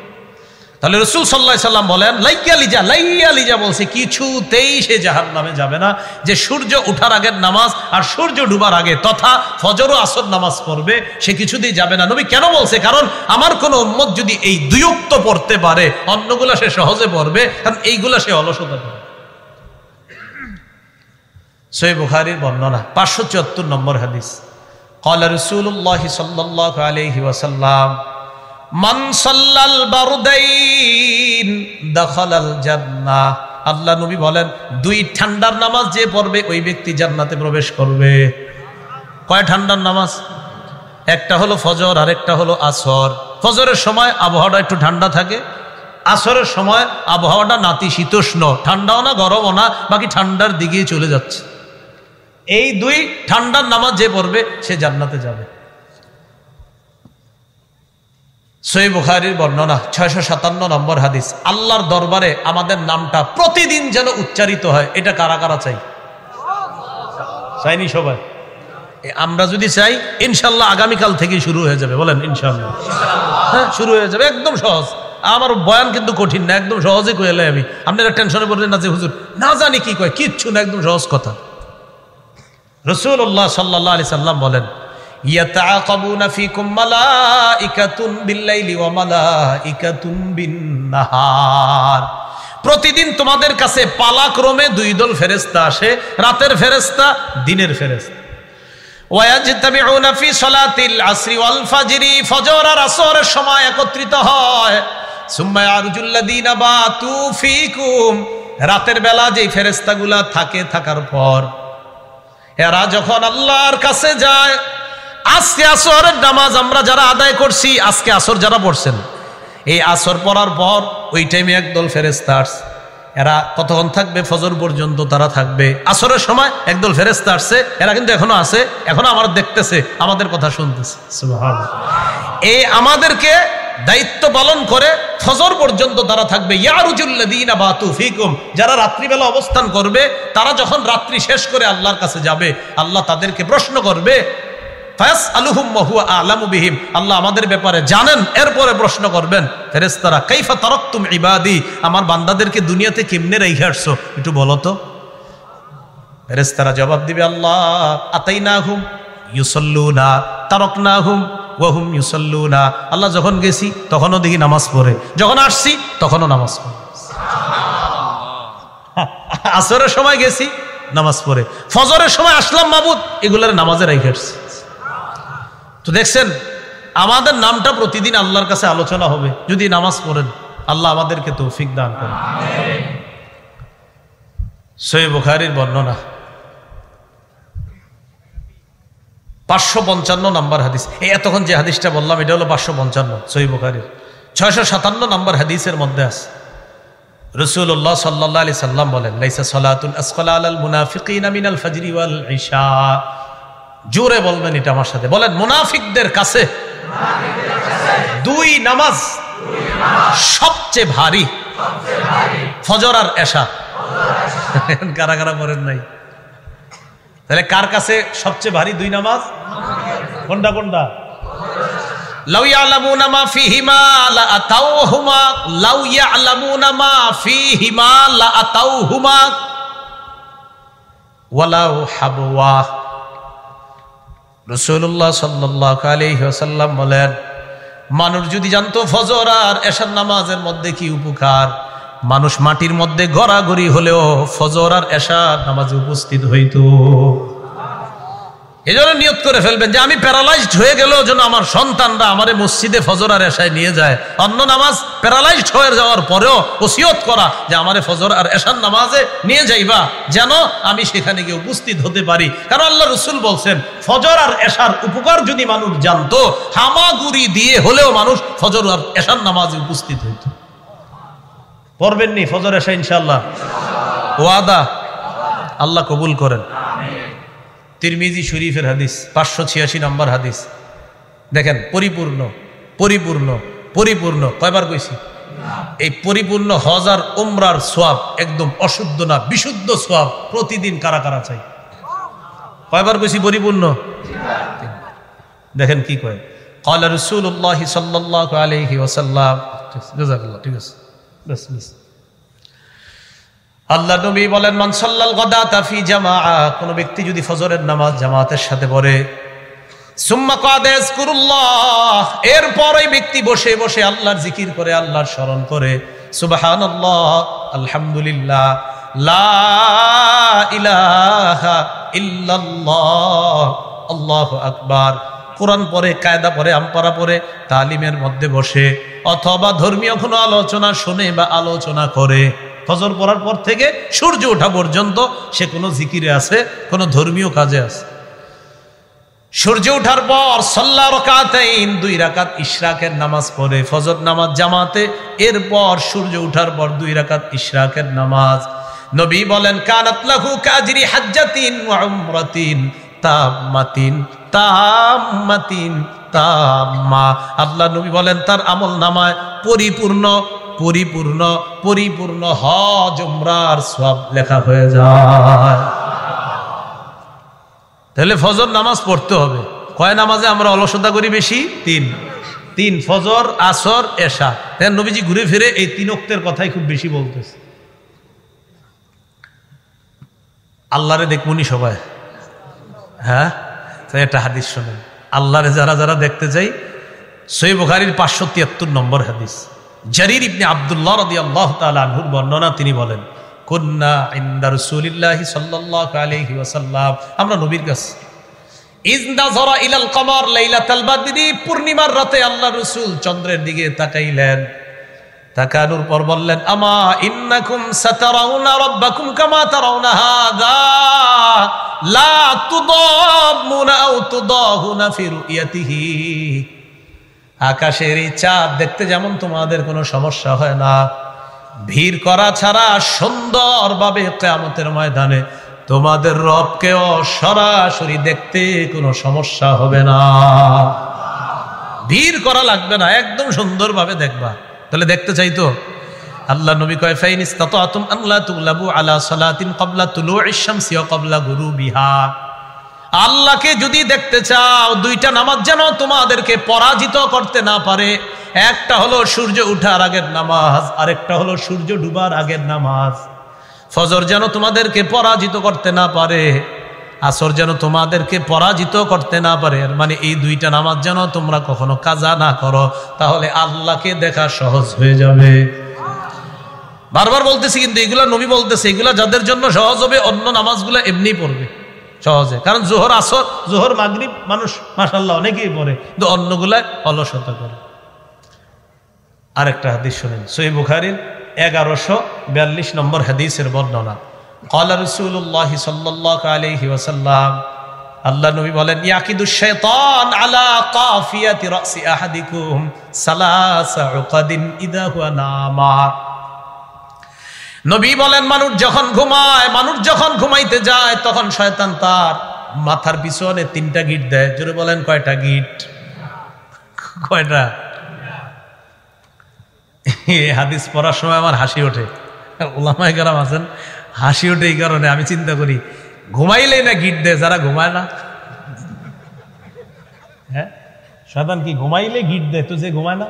তাহলে রাসূল সাল্লাল্লাহু আলাইহি সাল্লাম বলেন, লাইয়ালিজা বলছে কিছুতেই সে জাহান্নামে যাবে না যে সূর্য উঠার আগের নামাজ আর সূর্য ডুবার আগে তথা ফজর ও আসর নামাজ পড়বে, সে কিছুতেই যাবে না। নবী কেন বলছে? কারণ আমার কোন উম্মত যদি এই 2 ওয়াক্ত পড়তে পারে, অন্যগুলা সে সহজে পড়বে, কারণ এইগুলা সে অলসতা করে। সহিহ বুখারীর বর্ণনা, 574 নম্বর হাদিস। ক্বালা রাসূলুল্লাহ সাল্লাল্লাহু আলাইহি ওয়াসাল্লাম, মান সাল্লাল বারদাইন দাখালাল জান্নাহ। আল্লাহ নবী বলেন, 2 ঠান্ডার নামাজ যে পড়বে ওই ব্যক্তি জান্নাতে প্রবেশ করবে। কয় ঠান্ডার নামাজ? একটা হলো ফজর আর একটা হলো আসর। ফজরের সময় আবহাওয়াটা একটু ঠান্ডা থাকে, আসরের সময় আবহাওয়াটা নাতিশীতোষ্ণ, ঠান্ডাও না গরমও না, বাকি ঠান্ডার দিকে চলে যাচ্ছে। এই দুই ঠান্ডার নামাজ যে পড়বে সে জান্নাতে যাবে। সহিহ বুখারীর বর্ণনা 657 নম্বর হাদিস। আল্লাহর দরবারে আমাদের নামটা প্রতিদিন যেন উচ্চারিত হয়, এটা কারা কারা চাই? চাইনি সবাই? আমরা যদি চাই ইনশাল্লাহ আগামীকাল থেকেই শুরু হয়ে যাবে। বলেন ইনশাল্লাহ। হ্যাঁ, শুরু হয়ে যাবে, একদম সহজ। আমার বয়ান কিন্তু কঠিন না, একদম সহজে কইলে আমি, আপনারা টেনশনে পড়লেন না যে হুজুর না জানি কি কয়, কিচ্ছু না, একদম সহজ কথা। রাসূলুল্লাহ সাল্লাল্লাহু আলাইহি সাল্লাম বলেন, ইয়াতাআকাবুনা ফীকুম মালাইকাতুন বিল-লাইলি ওয়া মালাইকাতুন বিন-নাহার। প্রতিদিন তোমাদের কাছে পালাক্রমে দুই দল ফেরেশতা আসে, রাতের ফেরেশতা, দিনের ফেরেশতা। ওয়ায়াজতামিউনা ফি সালাতিল আসরি ওয়াল ফাজরি, ফজর আর আসরের সময় একত্রিত হয়। সুম্মা ইয়ারজুল্লাযিনা বাতু ফীকুম, রাতের বেলা যেই ফেরেশতাগুলা থাকে, থাকার পর এরা যখন আল্লাহর কাছে যায়, আজকে আসরের নামাজ আমরা যারা আদায় করছি, আজকে আসর যারা পড়ছেন, এই আসর পড়ার পর ওই টাইমে একদল ফেরেশতা আসছে। এরা কতক্ষণ থাকবে? ফজর পর্যন্ত তারা থাকবে। আসরের সময় একদল ফেরেশতা আসছে, এরা কিন্তু এখনো আছে, এখনো আমার দেখতেছে, আমাদের কথা শুনতেছে। সুবহানাল্লাহ। এই আমাদেরকে দায়িত্ব পালন করে ফজর পর্যন্ত তারা থাকবে। ইয়ারুজুল্লাযিনা বাতু ফীকুম, যারা রাত্রিবেলা অবস্থান করবে, তারা যখন রাত্রি শেষ করে আল্লাহর কাছে যাবে, আল্লাহ তাদেরকে প্রশ্ন করবে, ফায়াসআলুহুম ওয়া হুয়া আ'লামু বিহিম, আল্লাহ আমাদের ব্যাপারে জানেন, এরপরে প্রশ্ন করবেন ফেরেশতারা, কাইফা তারাকতুম ইবাদি, আমার বান্দাদেরকে দুনিয়াতে কেমনে রেখে আসছো একটু বলো তো। ফেরেশতারা জবাব দিবে, আল্লাহ আতাইনাহুম ইউসাল্লুনা তারাকনাহুম ওয়া হুম ইউসাল্লুনা, আল্লাহ যখন গেছি তখনও দেখি নামাজ পড়ে, যখন আসছি তখনও নামাজ পড়ে। আসরের সময় গেছি নামাজ পড়ে, ফজরের সময় আসলাম মাবুদ, এগুলোর নামাজে রেখে আসছি। তো দেখছেন, আমাদের নামটা প্রতিদিন আল্লাহর কাছে আলোচনা হবে যদি নামাজ পড়েন। আল্লাহ আমাদেরকে তৌফিক দান করেন। সহিহ বুখারীর বর্ণনা 555 নম্বর হাদিস। এই এতক্ষণ যে হাদিসটা বললাম এটা হলো 555 সহিহ বুখারীর 657 নম্বর হাদিসের মধ্যে আছে। রাসূলুল্লাহ সাল্লাল্লাহু আলাইহি সাল্লাম বলেন, লাইসা সালাতুন আসকালা আলাল মুনাফিকিনা মিনাল ফাজরি ওয়াল ইশা। জোরে বলবেন এটা আমার সাথে, বলেন, মুনাফিকদের কাছে দুই নামাজ সবচেয়ে ভারী, ফজর আর এশা। কারা কারা পড়েন নাই? তাহলে কার কাছে সবচেয়ে ভারী দুই নামাজ? কোনটা কোনটা? লাউ ইয়ালামুনা মা ফীহিমা লা আতাউহুমা, লাউ ইয়ালামুনা মা ফীহিমা লা আতাউহুমা ওয়ালাউ হাবওয়া। রাসূলুল্লাহ সাল্লাল্লাহু আলাইহি ওয়াসাল্লাম বলেন, মানুষ যদি জানতো ফজর আর এশার নামাজের মধ্যে কি উপকার, মানুষ মাটির মধ্যে গড়াগড়ি হলেও ফজর আর এশার নামাজে উপস্থিত হইতো। এজন্য নিয়ত করে ফেলবেন যে আমি প্যারালাইজড হয়ে গেলেও যেন আমার সন্তানরা আমারে মসজিদে ফজর আর এশায় নিয়ে যায়। অন্য নামাজ প্যারালাইজড হয়ে যাওয়ার পরেও ওসিয়ত করা যে আমারে ফজর আর এশার নামাজে নিয়ে যাইবা, যেন আমি সেখানে গিয়ে উপস্থিত হতে পারি। কারণ আল্লাহ রাসূল বলছেন, ফজর আর এশার উপকার যদি মানুষ জানতো, হামাগুড়ি দিয়ে হলেও মানুষ ফজর আর এশার নামাজে উপস্থিত হইত। পড়বেন নি ফজর এশা ইনশাআল্লাহ? ওয়াদা? আল্লাহ কবুল করেন। তিরমিজি শরীফের হাদিস 586 নম্বর হাদিস। দেখেন, পরিপূর্ণ পরিপূর্ণ পরিপূর্ণ, কয়বার কইছি? এই পরিপূর্ণ হজ আর উমরার সওয়াব, একদম অশুদ্ধ না বিশুদ্ধ সওয়াব প্রতিদিন কারা কারা চাই? কয়বার কইছি পরিপূর্ণ? দেখেন কি কয়, ক্বালা রাসূলুল্লাহ সাল্লাল্লাহু আলাইহি ওয়াসাল্লাম, জাযাকাল্লাহ, ঠিক আছে, বাস বাস। আল্লাহ নবী বলেন, মান সাল্লাল গাদাতা ফি জামাআ, কোন ব্যক্তি যদি ফজরের নামাজ জামাতের সাথে পড়ে, সুম্মা কাদা ইয়াজকুরুল্লাহ, এরপর ওই ব্যক্তি বসে বসে আল্লাহর জিকির করে, আল্লাহর স্মরণ করে, সুবহানাল্লাহ, আলহামদুলিল্লাহ, লা ইলাহা ইল্লাল্লাহ, আল্লাহু আকবার, কোরআন পড়ে, কায়দা পড়ে, আমপারা পড়ে, তালিমের মধ্যে বসে, অথবা ধর্মীয় কোনো আলোচনা শুনে বা আলোচনা করে, ফজর পড়ার পর থেকে সূর্য ওঠা পর্যন্ত সে কোনো জিকিরে আছে, কোনো ধর্মীয় কাজে আছে, সূর্য ওঠার পর সাল্লা রাকাতাইন, 2 রাকাত ইশরাকের নামাজ পড়ে, ফজর নামাজ জামাতে। এরপর সূর্য ওঠার পর 2 রাকাত ইশরাকের নামাজ। নবী বলেন কানাত লাহু কাজরি হাজ্জাতিন ওয়া উমরাতিন তাম্মাতিন তাম্মাতিন তাম্মা। আল্লাহ নবী বলেন তার আমল নামায় পরিপূর্ণ পরিপূর্ণ পরিপূর্ণ হজ উমরার সওয়াব লেখা হয়ে যায়। তাহলে ফজর নামাজ পড়তে হবে। কয় নামাজে আমরা অলসতা করি বেশি? 3 ফজর, আসর, এশা। তাই নবীজি ঘুরে ফিরে এই 3 ওয়াক্তের কথাই খুব বেশি বলতেছে। আল্লাহরে দেখবনি সবাই, হ্যাঁ? তাই একটা হাদিস শোনেন, আল্লাহরে যারা যারা দেখতে চাই, সহিহ বুখারীর 573 নম্বর হাদিস। জারীর ইবনে আব্দুল্লাহ রাদিয়াল্লাহু তাআলা আনহুর বর্ণনা, তিনি বলেন কুন্না ইনদা রাসূলিল্লাহি সাল্লাল্লাহু আলাইহি ওয়াসাল্লাম, আমরা নবীর কাছে, ইজ নাযারা ইলাল কমার লাইলাতাল বদরি, পূর্ণিমার রাতে আল্লাহ রাসূল চন্দ্রের দিকে তাকাইলেন। তাকানোর পর বললেন আমা ইন্নাকুম সাতারাউনা রাব্বাকুম কামা তারাউনা হাযা লা তুদামুনা আও তুদাহুনা ফি রুয়াতিহি। আকাশের এই চাঁদ দেখতে যেমন তোমাদের কোনো সমস্যা হয় না, ভিড় করা ছাড়া সুন্দরভাবে কিয়ামতের ময়দানে তোমাদের রবকেও সরাসরি দেখতে কোনো সমস্যা হবে না। ভিড় করা লাগবে না, একদম সুন্দরভাবে দেখবা। তাহলে দেখতে চাইতো আল্লাহ নবী কয় ফাইন ইসতাতাতুম আন লা তুগলাবু আলা সালাতিন ক্বাবলা তুলুইশ শামসি ওয়া ক্বাবলা গুরুবিহা। আল্লাহকে যদি দেখতে চাও, 2টা নামাজ যেন তোমাদেরকে পরাজিত করতে না পারে। একটা হলো সূর্য ওঠার আগের নামাজ, আরেকটা হলো সূর্য ডুবার আগের নামাজ। ফজর যেন তোমাদেরকে পরাজিত করতে না পারে, আসর যেন তোমাদেরকে পরাজিত করতে না পারে। মানে এই 2টা নামাজ যেন তোমরা কখনো কাজা না করো, তাহলে আল্লাহকে দেখা সহজ হয়ে যাবে। বারবার বলতেছি, কিন্তু এগুলা নবী বলতেছে, এগুলা যাদের জন্য সহজ হবে, অন্য নামাজগুলো এমনি পড়বে সহজে। কারণ জোহর, আসর, জোহর, মাগরিব মানুষ মাশাআল্লাহ অনেকেই পড়ে, কিন্তু অন্যগুলা অলসতা করে। আরেকটা হাদিস শুনেন, সহিহ বুখারীর 1142 নম্বর হাদিসের বর্ণনা। ক্বালা রাসূলুল্লাহ সাল্লাল্লাহু আলাইহি ওয়াসাল্লাম, আল্লাহ নবী বলেন ইয়াকিদুশ শাইতান আলা কাফিয়াতি রাসি আহাদিকুম সালাসা উকাদিন ইদা হুয়া নামা। নবী বলেন মানুষ যখন ঘুমায়, মানুষ যখন ঘুমাইতে যায়, তখন শয়তান তার মাথার পিছনে 3টা গিট দেয়। জোরে বলেন কয়টা গিট? কয়টা? এই হাদিস পড়ার সময় আমার হাসি ওঠে। ওলামায়ে কেরাম আছেন, হাসি ওঠে এই কারণে, আমি চিন্তা করি ঘুমাইলেই না গিট দেয় যারা ঘুমায় না। হ্যাঁ, শয়তান কি ঘুমাইলে গিট দেয়? তো যে ঘুমায় না,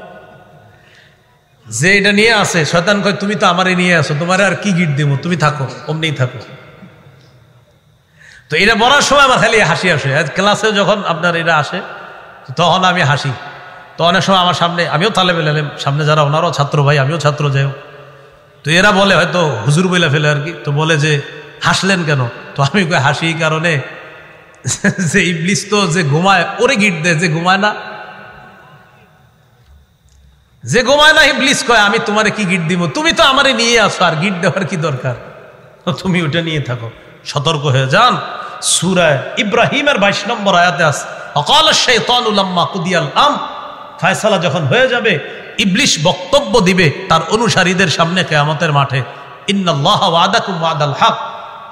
যে এটা নিয়ে আসে, শয়তান কয় তুমি তো আমারে নিয়ে আসো, তোমারে আর কি গিট দেবো, তুমি থাকো, অমনি থাকো। তো এটা বলার সময় আমার খালি হাসি আসে। ক্লাসে যখন আপনার এটা আসে তখন আমি হাসি। তো অনেক সময় আমার সামনে, আমিও তালেবেল ইলম, সামনে যারা ওনারাও ছাত্র ভাই, আমিও ছাত্র যাই, তো এরা বলে হয়তো হুজুর বইলা ফেলে আর কি, তো বলে যে হাসলেন কেন? তো আমি কই হাসি এই কারণে যে ইবলিস তো যে ঘুমায় ওরে গিট দেয়, যে ঘুমায় না, যে ঘুমায় না ইবলিস কয় আমি তোমারে কি গিট দিব, তুমি তো আমারে নিয়ে আসো, আর গিট দেওয়ার কি দরকার, তুমি ওটা নিয়ে থাকো। সতর্ক হয়ে যান। সূরা ইব্রাহিমের 22 নম্বর আয়াতে আছে অকাল শাইতানু লাম্মা কুদিয়াল আমর, ফয়সালা যখন হয়ে যাবে, ইবলিস বক্তব্য দিবে তার অনুসারীদের সামনে কিয়ামতের মাঠে, ইন্নাল্লাহা ওয়াদাকুম ওয়াদাল হক,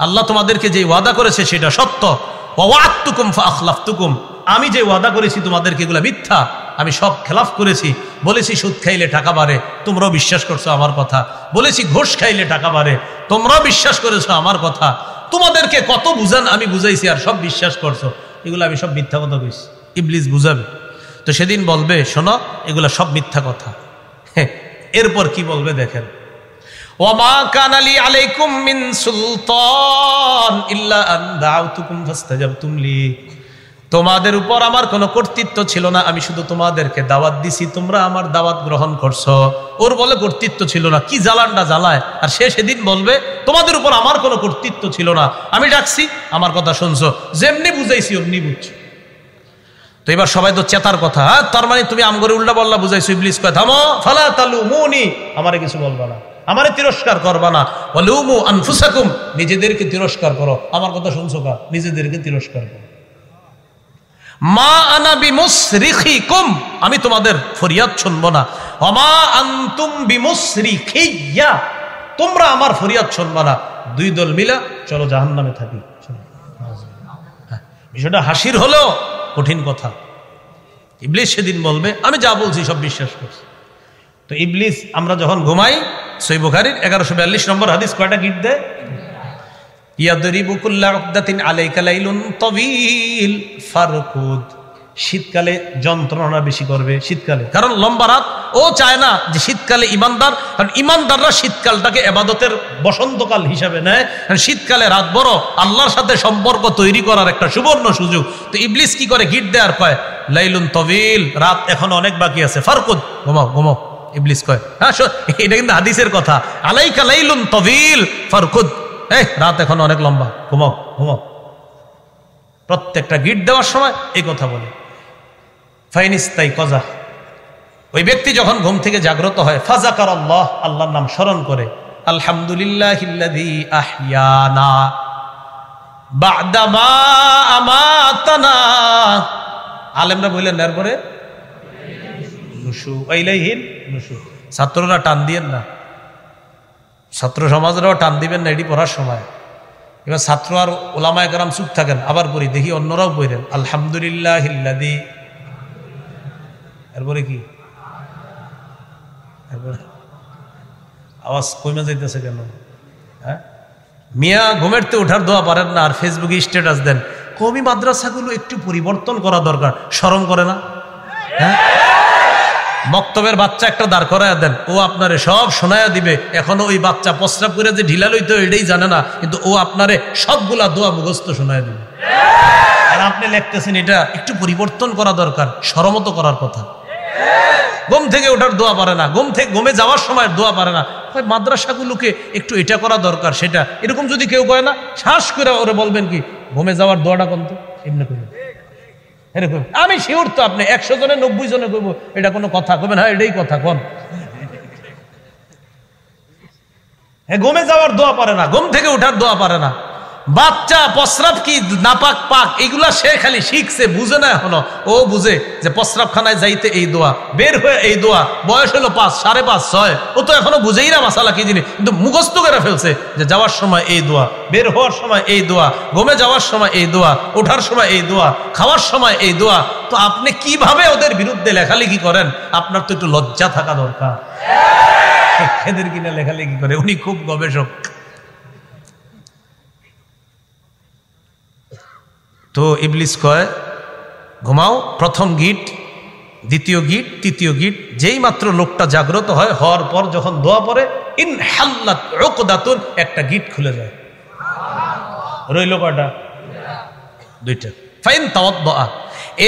আল্লাহ তোমাদেরকে যে ওয়াদা করেছে সেটা সত্য, ওয়া ওয়া'আদতুকুম ফাআখলাফতুকুম, আমি যে ওয়াদা করেছি তোমাদেরকে এগুলা মিথ্যা, আমি সব খেলাফ করেছি। বলেছি সুদ খাইলে টাকা বাড়ে, তোমরাও বিশ্বাস করছো আমার কথা। বলেছি ঘুষ খাইলে টাকা বাড়ে, তোমরাও বিশ্বাস করেছো আমার কথা। তোমাদেরকে কত বুঝান আমি বুঝাইছি, আর সব বিশ্বাস করছো। এগুলো আমি সব মিথ্যা কথা কইছি। ইবলিস বুঝাবে, তো সেদিন বলবে শোনো এগুলা সব মিথ্যা কথা। এরপর কি বলবে দেখেন, ওয়ামা কানা লি আলাইকুম মিন সুলতান ইল্লা আন দাউতুকুম ফাস্তাজাবতুম লি, তোমাদের উপর আমার কোনো কর্তৃত্ব ছিল না, আমি শুধু তোমাদেরকে দাওয়াত দিছি, তোমরা আমার দাওয়াত গ্রহণ করছো। ওর বলে কর্তৃত্ব ছিল না, কি জ্বালানটা জ্বালায়। আর সে সেদিন বলবে তোমাদের উপর আমার কোনো কর্তৃত্ব ছিল না, আমি ডাকছি, আমার কথা শুনছো, যেমনি বুঝাইছি অমনি বুঝছো। তো এবার সবাই তো চেতার কথা, তার মানে তুমি আমগরে উল্টা বল্লা বুঝাইছো। ইবলিস কয় থামো, ফালা তালুমুনি, আমারে কিছু বলবা না, আমারে তিরস্কার করবা না, ওয়ালুমু আনফুসাকুম, নিজেদেরকে তিরস্কার করো। আমার কথা শুনছো কা? নিজেদেরকে তিরস্কার করো। মা আনা বিমুসরিখিকুম, আমি তোমাদের ফরিয়াদ শুনবো না। ওমা আনতুম বিমুসরিখিয়া, তোমরা আমার ফরিয়াদ শুনবো না। দুই দল মিলা চলো জাহান্নামে থাকি। বিষয়টা হাসির হলেও কঠিন কথা। ইবলিস সেদিন বলবে আমি যা বলছি সব বিশ্বাস করছি। তো ইবলিস, আমরা যখন ঘুমাই, সহিহ বুখারীর 1142 নম্বর হাদিস, কয়টা গিট দেয়? ইয়াদরিবু কুল্লা উকদাতিন আলাইকা লাইলুন তাওয়ীল ফারকুদ। শীতকালে যন্ত্রণা বেশি করবে শীতকালে, কারণ লম্বা রাত। ও চায় না যে শীতকালে ইমানদার, কারণ ইমানদাররা শীতকালটাকে ইবাদতের বসন্তকাল হিসাবে নেয়। কারণ শীতকালে রাত বড়, আল্লাহর সাথে সম্পর্ক তৈরি করার একটা সুবর্ণ সুযোগ। তো ইবলিস কি করে? গিট দেয়ার কয় লাইলুন তাওয়ীল, রাত এখন অনেক বাকি আছে, ফারকুদ, ঘুমাও ঘুমাও। ইবলিস কয়, হ্যাঁ এটা কিন্তু হাদিসের কথা, আলাইকা লাইলুন তাওয়ীল ফারকুদ, রাত এখন অনেক লম্বা, ঘুমাও ঘুমাও। প্রত্যেকটা গিট দেওয়ার সময় এই কথা বলে। ফাইনিস্তাই কজা, ওই ব্যক্তি যখন ঘুম থেকে জাগ্রত হয়, ফাজাকার আল্লাহ, আল্লাহর নাম স্মরণ করে, আলহামদুলিল্লাহিল্লাযী আহইয়ানা বা'দা মা আমাতানা। আলেমরা বললেন এরপরে নুশু ইলাইহিন নুশু। ছাত্ররা টান দিয়েন না, ছাত্র সমাজরাও টান দিবেন না, এটি পড়ার সময়। এবার ছাত্র আর ওলামায়ে কেরাম চুপ থাকেন, আবার পড়ি, দেখি অন্যরাও পড়েন আলহামদুলিল্লাহিল্লাযী। এরপরে কি? আওয়াজ কইমা যাইতেছে কেন? হ্যাঁ, মিয়া ঘুমের তে ওঠার দোয়া পারেন না, আর ফেসবুকে স্ট্যাটাস দেন। কওমি মাদ্রাসাগুলো একটু পরিবর্তন করা দরকার, শরম করে না? হ্যাঁ, মক্তবের বাচ্চা একটা দাঁড় করাইয়া দেন, ও আপনারে সব শোনায়া দিবে। এখনো ওই বাচ্চা প্রস্রাব করে যে ঢিলা লইতো এটাই জানে না, কিন্তু ও আপনারে সবগুলা দোয়া মুখস্থ শোনায়া দিবে। আর আপনি লিখতেছেন এটা একটু পরিবর্তন করা দরকার, শরমত করার কথা। ঘুম থেকে ওঠার দোয়া পারে না, ঘুমে যাওয়ার সময় দোয়া পারে না। মাদ্রাসাগুলোকে একটু এটা করা দরকার, সেটা এরকম যদি কেউ কয় না, শ্বাস করে ওরে বলবেন কি ঘুমে যাওয়ার দোয়াটা কোন তো এমনি করবেন এরকম। আমি শিওর তো আপনি 100 জনে 90 জনে কইব এটা কোনো কথা, কবেন হ্যাঁ এটাই কথা কোন। হ্যাঁ, ঘুমে যাওয়ার দোয়া পারে না, ঘুম থেকে ওঠার দোয়া পারে না। বাচ্চা প্রস্রাব কি নাপাক পাক এগুলা সে খালি শিখছে, বুঝে না এখনো। ও বুঝে যে প্রস্রাবখানায় যাইতে এই দোয়া, বের হয়ে এই দোয়া। বয়স হলো 5, 5.5, 6, ও তো এখনো বুঝেই না মাসালা কি জিনিস, কিন্তু মুখস্থ করে ফেলছে যে যাওয়ার সময় এই দোয়া, বের হওয়ার সময় এই দোয়া, ঘুমে যাওয়ার সময় এই দোয়া, ওঠার সময় এই দোয়া, খাওয়ার সময় এই দোয়া। তো আপনি কিভাবে ওদের বিরুদ্ধে লেখালেখি করেন? আপনার তো একটু লজ্জা থাকা দরকার। এদের কিনা লেখালেখি করে, উনি খুব গবেষক। তো ইবলিস কয় ঘুমাও, প্রথম গিট, দ্বিতীয় গিট, তৃতীয় গিট। যেই মাত্র লোকটা জাগ্রত হয়, হওয়ার পর যখন দোয়া পড়ে, ইনহাল্লাত উকদাতুন, একটা গিট খুলে যায়। রইল কয়টা? 2টা। ফাইন তাওয়াদ্দা,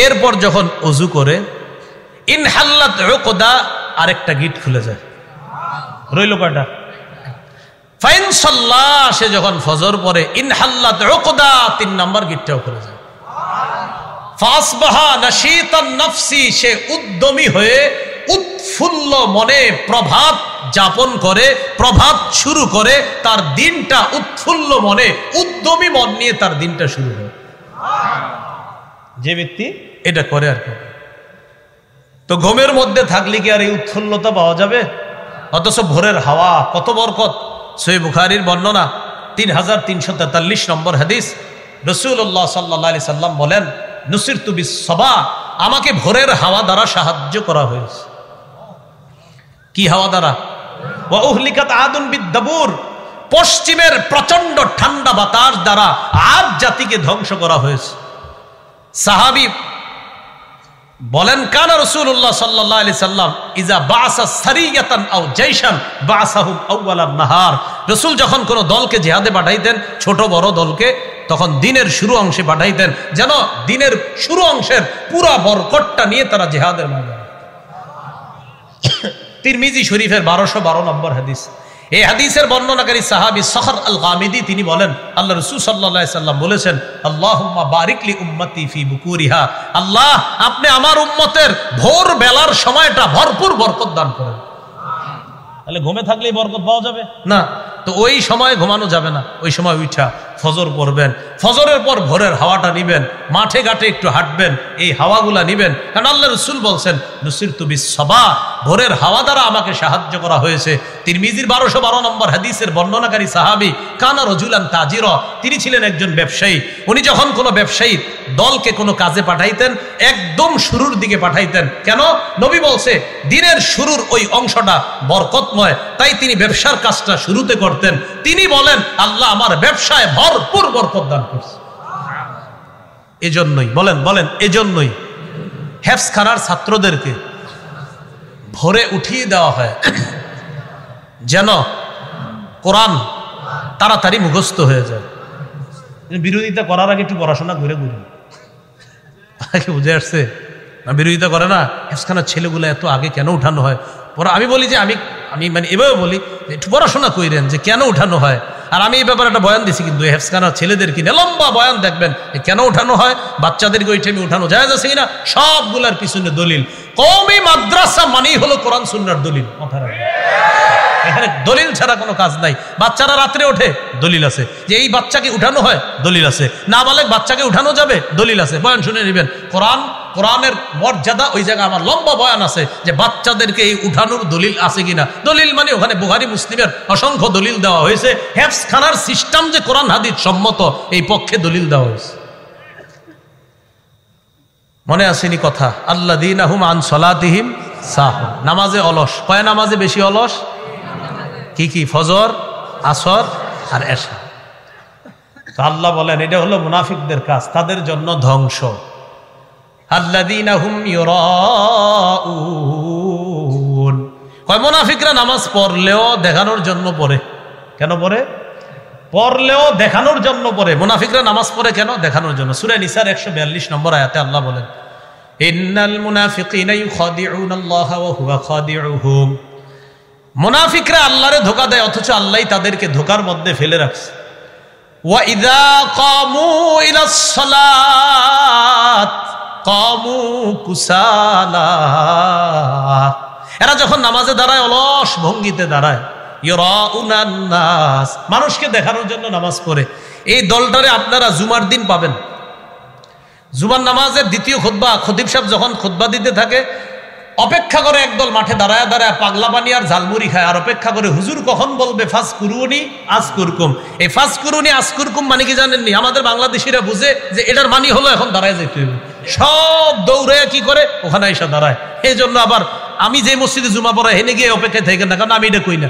এরপর যখন ওযু করে, ইনহাল্লাত উকদা, আরেকটা গিট খুলে যায়। রইল কয়টা? ফাইন সাল্লাহ, সে যখন ফজর পড়ে, ইনহাল্লাত উকদা, 3 নাম্বার গিটটাও খুলে যায়। ফাসবাহা নাশীতান নাফসি, সে উদ্যমী হয়ে উৎফুল্ল মনে প্রভাত যাপন করে, প্রভাত শুরু করে। তার দিনটা উৎফুল্ল মনে, উদ্যমী মন নিয়ে তার দিনটা শুরু হয়। যে ব্যক্তি এটা করে আর কি। তো ঘুমের মধ্যে থাকলে কি আর এই উৎফুল্লতা পাওয়া যাবে? অথচ ভোরের হাওয়া কত বরকত। সহিহ বুখারীর বর্ণনা 3343 নম্বর হাদিস, রাসূলুল্লাহ সাল্লাল্লাহু আলাইহি সাল্লাম বলেন, নুসিরতু বিস-সাবা, আমাকে ভোরের হাওয়া দ্বারা সাহায্য করা হয়েছে। কি হাওয়া দ্বারা? ওয়া উহলিকাত আদুন বিদ-দাবুর, পশ্চিমের প্রচন্ড ঠান্ডা বাতাস দ্বারা আদ জাতিকে ধ্বংস করা হয়েছে। সাহাবী বলেন, কানা রাসূলুল্লাহ সাল্লাল্লাহু আলাইহি সাল্লাম ইজা বাআসা সারিয়াতান আও জাইশান বাআসাহুম আউওয়ালান নাহার। রাসূল যখন কোন দলকে জিহাদে পাঠাইতেন, ছোট বড় দলকে, তখন দিনের শুরু অংশে পাঠাইতেন, যেন দিনের শুরু অংশের পুরা বরকতটা নিয়ে তারা জিহাদের ময়দানে। তিরমিজি শরীফের 1212 নম্বর হাদিস। এই হাদিসের বর্ণনাকারী সাহাবী সখর আল গামিদি তিনি বলেন, আল্লাহ রাসূল সাল্লাল্লাহু আলাইহি সাল্লাম বলেছেন, আল্লাহুম্মা বারিক লি উম্মতি ফি বুকুরিহা, আল্লাহ আপনি আমার উম্মতের ভোর বেলার সময়টা ভরপুর বরকত দান করেন। তাহলে ঘুমে থাকলেই বরকত পাওয়া যাবে না? তো ওই সময় ঘুমানো যাবে না, ওই সময় উঠা ফজর পড়বেন, ফজরের পর ভোরের হাওয়াটা নিবেন, মাঠে ঘাটে একটু হাঁটবেন, এই হাওয়াগুলা নিবেন। কারণ আল্লাহ রাসূল বলছেন নুসিরতু বিস-সাবা, ভোরের হাওয়া দ্বারা আমাকে সাহায্য করা হয়েছে। তিরমিজির 1212 নম্বর হাদিসের বর্ণনাকারী সাহাবী কানা রাজুলান তাজিরা, তিনি ছিলেন একজন ব্যবসায়ী। উনি যখন কোনো ব্যবসায়ী দলকে কোনো কাজে পাঠাইতেন একদম শুরুর দিকে পাঠাইতেন। কেন? নবী বলছে দিনের শুরুর ওই অংশটা বরকতময়, তাই তিনি ব্যবসার কাজটা শুরুতে করতেন। তিনি বলেন আল্লাহ আমার ব্যবসায় ভরপুর বরকত দান করছে। এজন্যই বলেন এজন্যই হেফজখানার ছাত্রদেরকে ভোরে উঠিয়ে দেওয়া হয় যেন কোরআন তাড়াতাড়ি মুখস্থ হয়ে যায়। বিরোধিতা করার আগে একটু পড়াশোনা করে ঘুরি, বুঝে আসছে না? বিরোধিতা করে না, হেফজখানার ছেলেগুলো এত আগে কেন উঠানো হয়? আমি বলি যে আমি মানে এভাবে বলি একটু পড়াশোনা করেন যে কেন উঠানো হয়। আর আমি এই ব্যাপারে একটা বয়ান দিছি, কিন্তু হেফজখানার ছেলেদের কিনে লম্বা বয়ান দেখবেন কেন উঠানো হয়, বাচ্চাদেরকে ওই টাইমে উঠানো যায় আছে কিনা, সবগুলার পিছনে দলিল। কওমি মাদ্রাসা মানেই হলো কোরআন সুন্নাহর দলিল। মাথায় রাখবেন, এখানে দলিল ছাড়া কোনো কাজ নাই। বাচ্চারা রাত্রে ওঠে, দলিল আছে। যে এই বাচ্চাকে উঠানো হয়, দলিল আছে। নাবালেগ বাচ্চাকে উঠানো যাবে, দলিল আছে। বয়ান শুনে নেবেন। কোরআনের মর্যাদা ওই জায়গায় আমার লম্বা বয়ান আছে যে বাচ্চাদেরকে এই উঠানোর দলিল আছে কিনা। দলিল মানে ওখানে বুখারী মুসলিমের অসংখ্য দলিল দেওয়া হয়েছে। হেফজখানার সিস্টেম যে কোরআন হাদিস সম্মত, এই পক্ষে দলিল দেওয়া হয়েছে। মনে আসেনি কথা? আল্লাযীনা হুম আন সলাতিহিম সাহুন, নামাজে অলস। কয় নামাজে বেশি অলস? কি? ফজর, আসর আর এশা। তো আল্লাহ বলেন এটা হলো মুনাফিকদের কাজ, তাদের জন্য ধ্বংস। আল্লাযীনা হুম ইউরাউন, কয় মুনাফিকরা নামাজ পড়লেও দেখানোর জন্য পড়ে। কেন পড়ে? পড়লেও দেখানোর জন্য পড়ে। মুনাফিকরা নামাজ পড়ে কেন? দেখানোর জন্য। সূরা নিসার 142 নম্বর আয়াতে আল্লাহ বলেন ইন্নাল মুনাফিকিনা ইউখাদিউনাল্লাহা ওয়া হুয়া খাদিউহুম, মুনাফিকরা আল্লাহরে ধোঁকা দেয় অথচ আল্লাহ তাদেরকে ধোঁকার মধ্যে ফেলে রাখছে। ওয়া ইযা কামু ইলাস সালাত কামু কুসালা, এরা যখন নামাজে দাঁড়ায় অলস ভঙ্গিতে দাঁড়ায়। ইউরাউনান নাস, মানুষকে দেখানোর জন্য নামাজ পড়ে। এই দলটারে আপনারা জুমার দিন পাবেন। জুমার নামাজের দ্বিতীয় খুতবা, খতিব সাহেব যখন খুতবা দিতে থাকে অপেক্ষা করে একদল মাঠে দাঁড়ায় পাগলা পানি আর ঝালমুড়ি খায়, আর অপেক্ষা করে হুজুর কখন বলবে ফাজকুরুনি আজকুরকুম। এই ফাজকুরুনি আজকুরকুম মানে কি জানেননি? আমাদের বাংলাদেশিরা বুঝে যে এটার মানি হলো এখন দাঁড়ায় যেতে হবে। সব দৌড়ে কি করে ওখানে এসে দাঁড়ায়। এই জন্য আবার আমি যে মসজিদে জুমা পড়া হেনে গিয়ে অপেক্ষায় থাকেন না, কারণ আমি এটা কই না।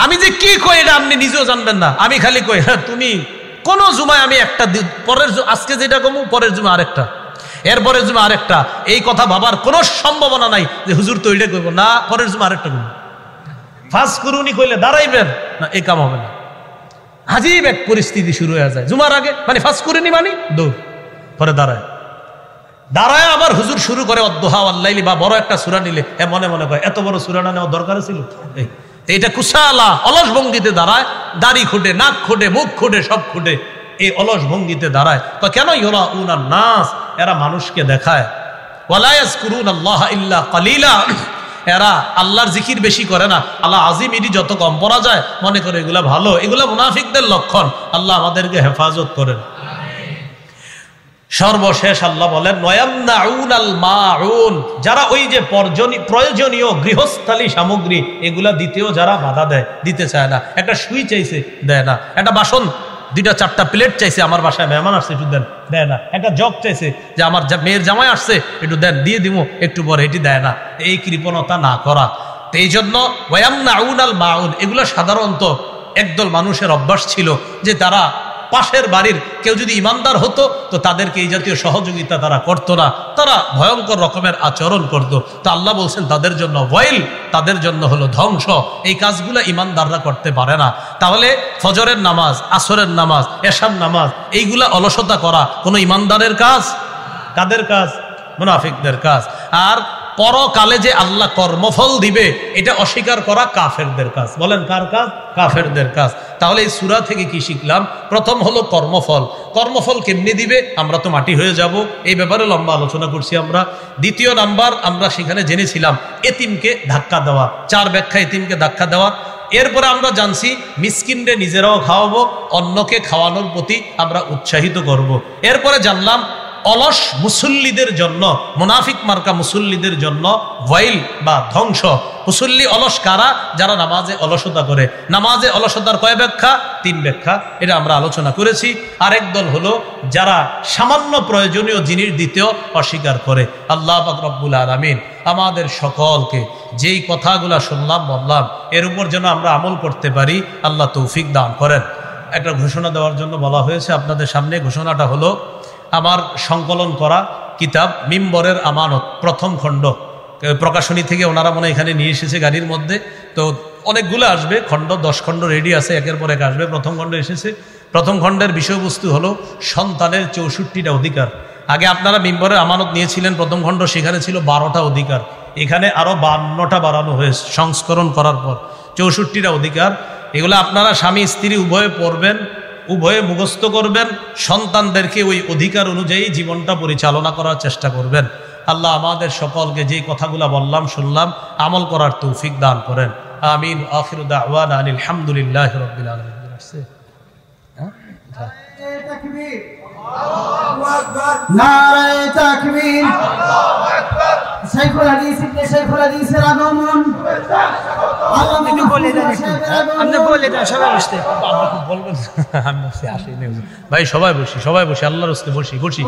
আমি যে কি কই এটা আপনি নিজেও জানবেন না। আমি খালি কই হ্যাঁ তুমি কোন জুমায় আমি একটা পরের আজকে যেটা কমু পরের জুমা আরেকটা, এরপরের জুমা আরেকটা, এই কথা ভাবার কোনো সম্ভাবনা নাই যে হুজুর তো ওইটা কইব না, পরের জুমা আরেকটা কইব। ফাজকুরুনি কইলে দাঁড়াইবেন না, এই কাম হবে না। আজীব এক পরিস্থিতি শুরু হয়ে যায় জুমার আগে, মানে ফাজকুরুনি মানে দৌড়, পরে দাঁড়ায় আবার হুজুর শুরু করে অদ্দোহা ওয়াল্লাইলি, বা বড় একটা সূরা নিলে মনে মনে কয় এত বড় সূরা না নেওয়া দরকার ছিল। এইটা কুসালা অলস ভঙ্গিতে দাঁড়ায়, দাড়ি খুঁটে, নাক খুঁটে, মুখ খুঁটে, সব খুঁটে এই অলস ভঙ্গিতে দাঁড়ায়। কেন? ইউরাউনান নাস, এরা মানুষকে দেখায়। ওয়ালা ইয়াজকুরুনাল্লাহা ইল্লা কালিলা, এরা আল্লাহর জিকির বেশি করে না। আল্লাহ আজিম ইডি যত কম পড়া যায় মনে করে এগুলা ভালো। এগুলা মুনাফিকদের লক্ষণ। আল্লাহ আমাদেরকে হেফাজত করেন। সর্বশেষ আল্লাহ বলেন ওয়ায়ামনাউনাল মাউন, যারা ওই যে প্রয়োজনীয় গৃহস্থালী সামগ্রী এগুলা দিতেও যারা বাধা দেয়, দিতে চায় না। একটা সুই চাইছে দেয় না, একটা বাসন 2-4টা প্লেট চাইছে, আমার বাসায় মেহমান আসছে একটু দেন, দেয় না। একটা জগ চাইছে যে আমার মেয়ের জামাই আসছে একটু দেন, দিয়ে দিব একটু পরে, এটি দেয় না। এই কৃপণতা না করা। তো এই জন্য ওয়ায়ামনাউনাল মাউন, এগুলো সাধারণত একদল মানুষের অভ্যাস ছিল যে তারা পাশের বাড়ির কেউ যদি ইমানদার হতো তো তাদেরকে এই জাতীয় সহযোগিতা তারা করতো না, তারা ভয়ঙ্কর রকমের আচরণ করত। তো আল্লাহ বলছেন তাদের জন্য ওয়াইল, তাদের জন্য হলো ধ্বংস। এই কাজগুলো ইমানদাররা করতে পারে না। তাহলে ফজরের নামাজ, আসরের নামাজ, এশার নামাজ, এইগুলা অলসতা করা কোনো ইমানদারের কাজ? কাদের কাজ? মুনাফিকদের কাজ। আর পরকালে যে আল্লাহ কর্মফল দিবে এটা অস্বীকার করা কাফেরদের কাজ। বলেন কার কাজ? কাফেরদের কাজ। তাহলে এই সূরা থেকে কি শিখলাম? প্রথম হলো কর্মফল। কর্মফল কেমনি দিবে? আমরা তো মাটি হয়ে যাব, এই ব্যাপারে লম্বা আলোচনা করছি আমরা। দ্বিতীয় নাম্বার আমরা সেখানে জেনেছিলাম এতিমকে ধাক্কা দেওয়া, 4 ব্যাখ্যা এতিমকে ধাক্কা দেওয়া। এরপরে আমরা জানছি মিসকিনরে নিজেরাও খাওয়াবো, অন্যকে খাওয়ানোর প্রতি আমরা উৎসাহিত করব। এরপরে জানলাম অলস মুসল্লিদের জন্য, মুনাফিক মার্কা মুসল্লিদের জন্য ওয়াইল বা ধ্বংস। মুসল্লি অলস কারা? যারা নামাজে অলসতা করে। নামাজে অলসতার কয় ব্যাখ্যা? 3 ব্যাখ্যা, এটা আমরা আলোচনা করেছি। আরেক দল হলো যারা সামান্য প্রয়োজনীয় জিনিস দিতেও অস্বীকার করে। আল্লাহ পাক রব্বুল আলামিন আমাদের সকলকে যেই কথাগুলা শুনলাম বললাম এর উপর যেন আমরা আমল করতে পারি, আল্লাহ তৌফিক দান করেন। একটা ঘোষণা দেওয়ার জন্য বলা হয়েছে আপনাদের সামনে। ঘোষণাটা হলো আমার সংকলন করা কিতাব মিম্বরের আমানত প্রথম খণ্ড, প্রকাশনী থেকে ওনারা মনে এখানে নিয়ে এসেছে গাড়ির মধ্যে। তো অনেকগুলো আসবে খণ্ড, 10 খণ্ড রেডি আছে, একের পর এক আসবে। প্রথম খণ্ড এসেছে। প্রথম খণ্ডের বিষয়বস্তু হলো সন্তানের 64টা অধিকার। আগে আপনারা মিম্বরের আমানত নিয়েছিলেন প্রথম খণ্ড, সেখানে ছিল 12টা অধিকার। এখানে আরো 52টা বাড়ানো হয়েছে সংস্করণ করার পর, 64টা অধিকার। এগুলো আপনারা স্বামী স্ত্রী উভয়ে পড়বেন, উভয়ে মুখস্থ করবেন, সন্তানদেরকে ওই অধিকার অনুযায়ী জীবনটা পরিচালনা করার চেষ্টা করবেন। আল্লাহ আমাদের সকলকে যে কথাগুলো বললাম শুনলাম আমল করার তৌফিক দান করেন। আমিন। আখিরু দাওয়ানা আনিল হামদুলিল্লাহি রাব্বিল আলামিন। নারায়ে তাকবীর, শাইখুল হাদিস ইবনে শাইখুল হাদিসের আগমন। আপনি বলে দেন, আপনি বলে দেন সবাই বসতে। আপনি বলবেন আমি আসি ভাই, সবাই বসি, সবাই বসি, আল্লাহর রাস্তায় বসি।